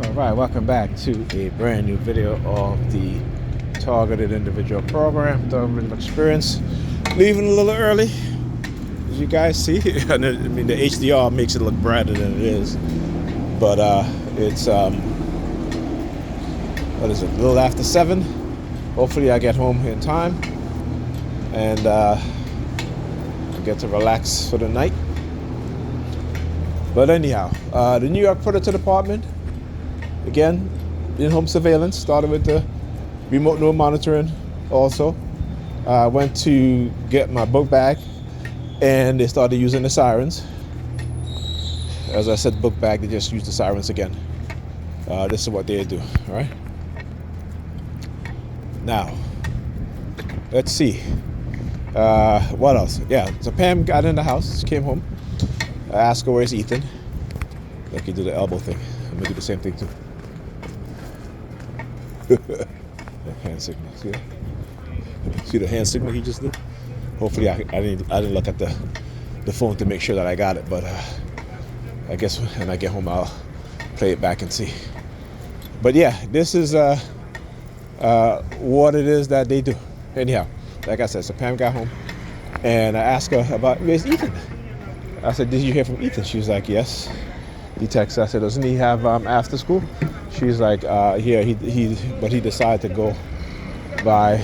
Alright, welcome back to a brand new video of the Targeted Individual Program, Targeted Experience. Leaving a little early, as you guys see. I mean, the HDR makes it look brighter than it is, but it's what is it, a little after 7. Hopefully I get home in time and get to relax for the night. But anyhow, the New York Predator Department, again, in-home surveillance, started with the remote node monitoring also. Went to get my book bag and they started using the sirens. As I said, book bag, they just used the sirens again. This is what they do, all right? Now, let's see. What else? Yeah, so Pam got in the house, came home. I asked her, where's Ethan? Like you do the elbow thing. I'm gonna do the same thing too. Hand signal. See that? See the hand signal he just did? Hopefully I didn't look at the phone to make sure that I got it, but I guess when I get home I'll play it back and see. But yeah, this is what it is that they do. Anyhow, like I said, so Pam got home and I asked her about, where's Ethan? I said, did you hear from Ethan? She was like, yes. He texted. I said, doesn't he have after school? She's like, yeah, but he decided to go by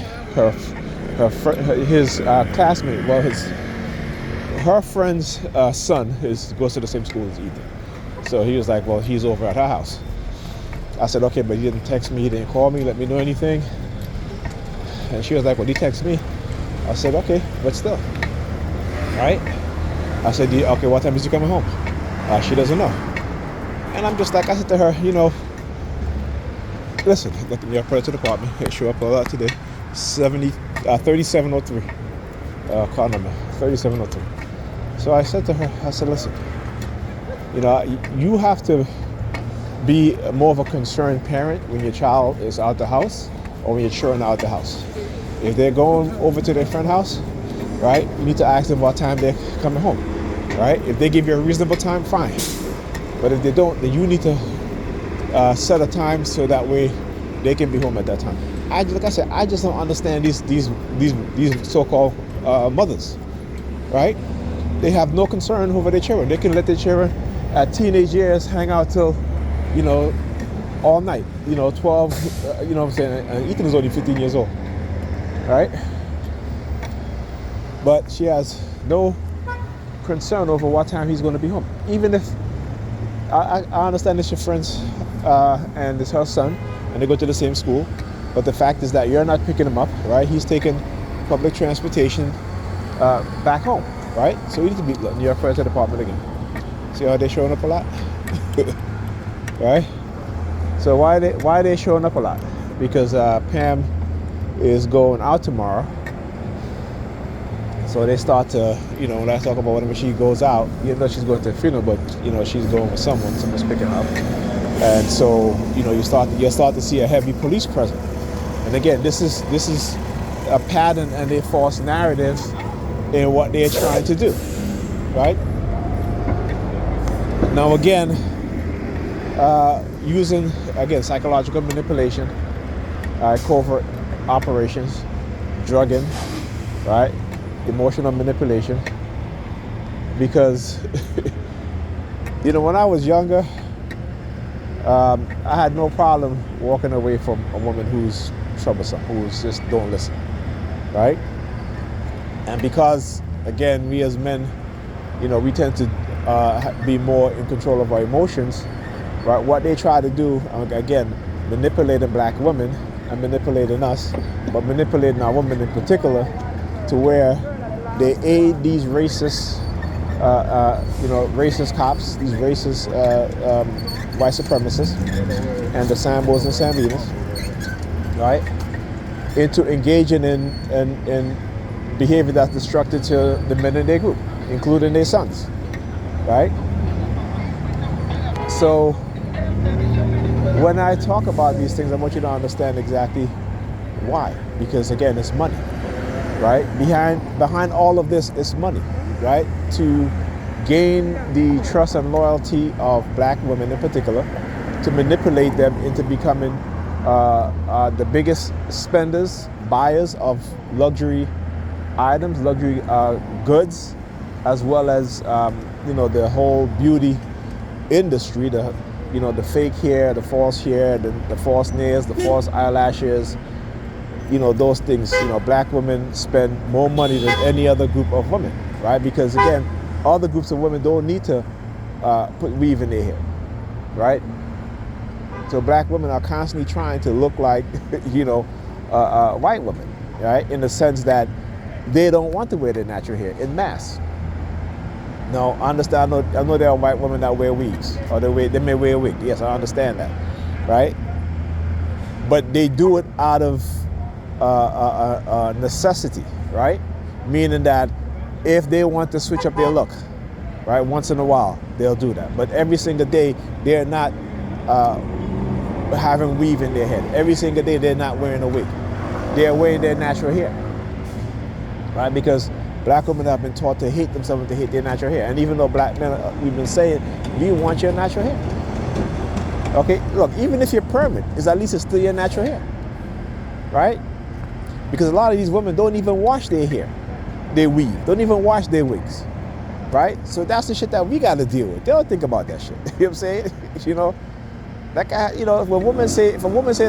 his classmate. Well, her friend's son goes to the same school as Ethan. So he was like, well, he's over at her house. I said, okay, but he didn't text me, he didn't call me, let me know anything. And she was like, well, he texted me. I said, okay, but still, all right? I said, okay, what time is he coming home? She doesn't know. And I'm just like, I said to her, you know, listen, the New York Predator Department, they show up a lot today, 3703, car number, 3703. So I said to her, I said, listen, you know, you have to be more of a concerned parent when your child is out the house or when your children are out the house. If they're going over to their friend's house, right, you need to ask them what time they're coming home, right? If they give you a reasonable time, fine. But if they don't, then you need to set a time so that way they can be home at that time. Like I said, I just don't understand these so-called mothers, right? They have no concern over their children. They can let their children at teenage years hang out till, you know, all night. You know, 12. You know what I'm saying? And Ethan is only 15 years old, right? But she has no concern over what time he's going to be home. Even if I understand it's your friends and it's her son, and they go to the same school. But the fact is that you're not picking him up, right? He's taking public transportation back home, right? So we need to be New York Predator Department again. See how they're showing up a lot, right? So why are they showing up a lot? Because Pam is going out tomorrow. So they start to, you know, when I talk about whenever she goes out, even though she's going to a funeral, but you know, she's going with someone's picking her up. And so, you know, you'll start to see a heavy police presence. And again, this is a pattern and a false narrative in what they're trying to do, right? Now again, using again psychological manipulation, covert operations, drugging, right? Emotional manipulation, because you know, when I was younger, I had no problem walking away from a woman who's troublesome, who's just don't listen, right? And because again, we as men, you know, we tend to be more in control of our emotions, right? What they try to do, again, manipulating black women and manipulating us, but manipulating our women in particular, to where they aid these racist, you know, racist cops, these racist white supremacists, and the Sambos and Sambinas, right, into engaging in behavior that's destructive to the men in their group, including their sons, right? So when I talk about these things, I want you to understand exactly why. Because again, it's money. Right? Behind all of this is money, right? To gain the trust and loyalty of black women in particular, to manipulate them into becoming the biggest spenders, buyers of luxury items, luxury goods, as well as the whole beauty industry, the fake hair, the false hair, the false nails, the false eyelashes, those things. Black women spend more money than any other group of women, right? Because again, other groups of women don't need to put weave in their hair, right? So black women are constantly trying to look like, white women, right? In the sense that they don't want to wear their natural hair in mass. Now, I understand. I know there are white women that wear wigs, or they may wear a wig. Yes, I understand that, right? But they do it out of necessity, right? Meaning that if they want to switch up their look, right, once in a while, they'll do that. But every single day, they're not having weave in their head. Every single day, they're not wearing a wig. They're wearing their natural hair, right? Because black women have been taught to hate themselves and to hate their natural hair. And even though black men, we've been saying, we want your natural hair. Okay, look, even if you're permanent, at least it's still your natural hair, right? Because a lot of these women don't even wash their hair, their weave, don't even wash their wigs, right? So that's the shit that we got to deal with. They don't think about that shit. You know what I'm saying? That guy, if a woman say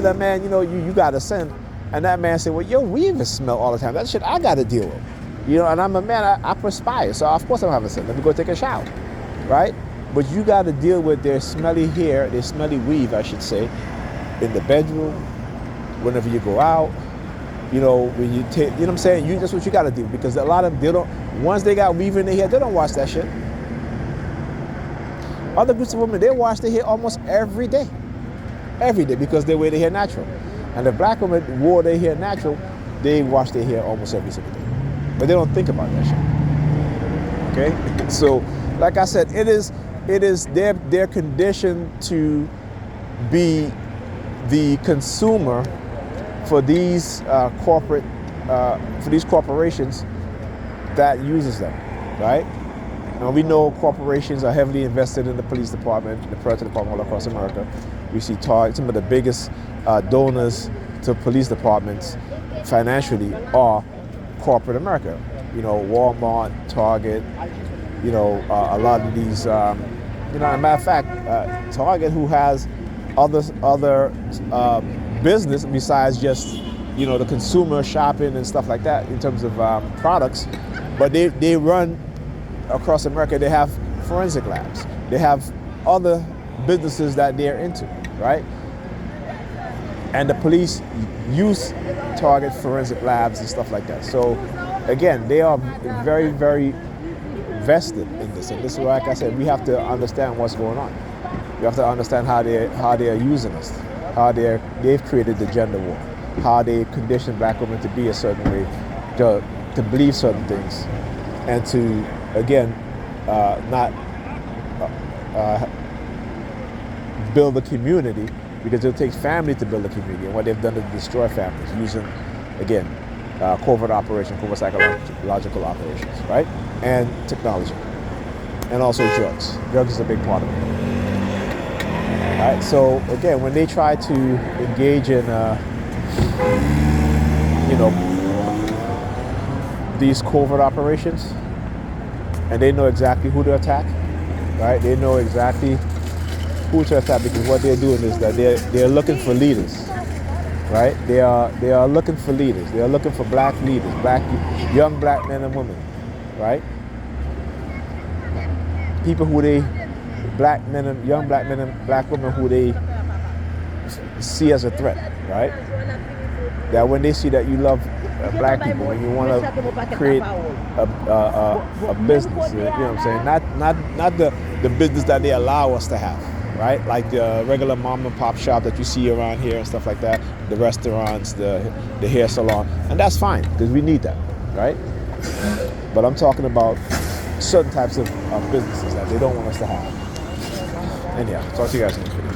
that, man, you got to send, and that man say, well, your weave smell all the time. That shit I got to deal with. And I'm a man, I perspire, so of course I'm having sex. Let me go take a shower, right? But you got to deal with their smelly hair, their smelly weave, I should say, in the bedroom, whenever you go out, when you take, what I'm saying? That's what you got to do, because a lot of them, they don't, once they got weave in their hair, they don't wash that shit. Other groups of women, they wash their hair almost every day, because they wear their hair natural. And if black women wore their hair natural, they wash their hair almost every single day. But they don't think about that shit. Okay? So, like I said, it is their condition to be the consumer for these corporations that uses them, right? Now we know corporations are heavily invested in the police department, the Predator Department all across America. We see some of the biggest donors to police departments financially are corporate America. Walmart, Target, a lot of these, as a matter of fact, Target, who has other business besides just, the consumer shopping and stuff like that in terms of products, but they run across America. They have forensic labs. They have other businesses that they're into, right? And the police use Target forensic labs and stuff like that. So again, they are very, very vested in this. And this is, like I said, we have to understand what's going on. We have to understand how they're using us, how they've created the gender war, how they condition black women to be a certain way, to believe certain things, and to, again, not build a community, because it takes family to build a community. And what they've done is destroy families using, again, covert psychological operations, right? And technology. And also drugs. Drugs is a big part of it. All right, so again, when they try to engage in, these covert operations, and they know exactly who to attack, right? They know exactly who to attack, because what they're doing is that they're looking for leaders, right? They are looking for leaders. They are looking for black leaders, young black men and women, right? People who young black men and black women who they see as a threat, right? That when they see that you love black people and you want to create a business, you know what I'm saying? Not the business that they allow us to have. Right? Like the regular mom and pop shop that you see around here and stuff like that, the restaurants, the hair salon, and that's fine, because we need that, right? But I'm talking about certain types of businesses that they don't want us to have. Anyhow, talk to you guys in the video.